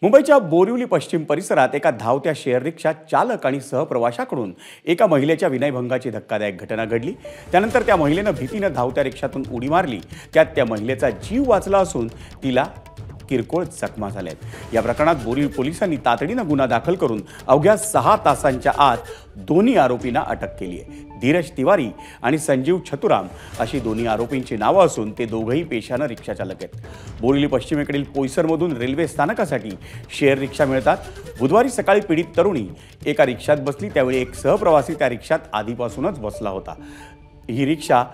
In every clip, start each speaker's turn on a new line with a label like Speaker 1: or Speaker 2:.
Speaker 1: मुंबईच्या बोरिवली पश्चिम परिसरात एका धावत्या शेअर रिक्षा चालक आणि सहप्रवाशाकडून एका महिलेच्या विनयभंगाची धक्कादायक घटना घडली। त्यानंतर त्या महिलेनं भीतीनं धावत्या रिक्षातून उडी मारली। त्यात त्या महिलेचा जीव वाचला असून तिला किरकोळ जखमा झाल्यात। या प्रकरणात बोरिवली पोलिसांनी तातडीनं गुन्हा दाखल करून अवघ्या 6 तासांच्या आत दोन्ही आरोपींना अटक केली आहे। धीरज तिवारी आणि संजीव छतुराम अशी दोन्ही आरोपींची नावं असून ते दोघंही पेशानं रिक्षा चालक आहेत। बोरिवली पश्चिमेकडील पोईसरमधून रेल्वे स्थानकासाठी शेअर रिक्षा मिळतात। बुधवारी सकाळी पीडित तरुणी एका रिक्षात बसली, त्यावेळी एक सहप्रवासी त्या रिक्षात आधीपासूनच बसला होता। ही रिक्षा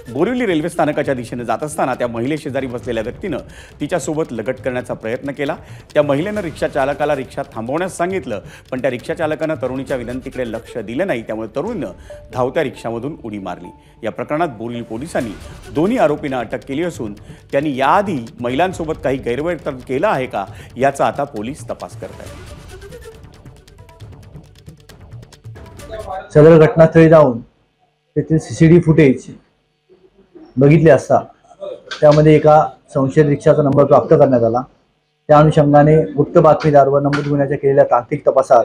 Speaker 1: बोरिवली रेल्वे स्थानकाच्या दिशेने जात असताना त्या महिलेशेजारी बसलेल्या व्यक्तीनं तिच्यासोबत लगट करण्याचा प्रयत्न केला। त्या महिलेनं रिक्षा चालकाला रिक्षा थांबवण्यास सांगितलं, पण त्या रिक्षा चालकानं तरुणीच्या विनंतीकडे लक्ष दिलं नाही। त्यामुळे तरुणीनं धावत्या रिक्षामधून उडी मारली। या प्रकरणात बोरिवली पोलिसांनी दोन्ही आरोपींना अटक केली असून त्यांनी याआधी महिलांसोबत काही गैरवर्तन केलं आहे का याचा आता पोलीस तपास करत आहेत।
Speaker 2: सदर घटनास्थळी जाऊन तेथील सीसीटीव्ही फुटेज बघितले असता त्यामध्ये एका संशयित रिक्षाचा नंबर प्राप्त करण्यात आला। त्या अनुषंगाने गुप्त बातमीदार व नमूद गुन्ह्याच्या केलेल्या तांत्रिक तपासात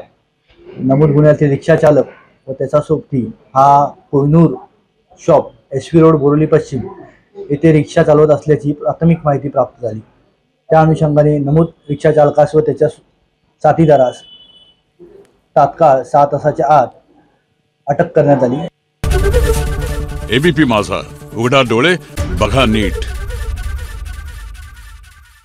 Speaker 2: नमूद गुन्ह्यातील रिक्षा चालक व त्याचा सोबती हा Kohinoor shop SV road Borivali पश्चिम येथे रिक्षा चालवत असल्याची प्राथमिक माहिती प्राप्त झाली। त्या अनुषंगाने नमूद रिक्षा चालकास व त्याच्या साथीदारास तात्काळ 6 तासाच्या आत अटक करण्यात आली।
Speaker 3: ABP माझा, उघडा डोळे बघा नीट।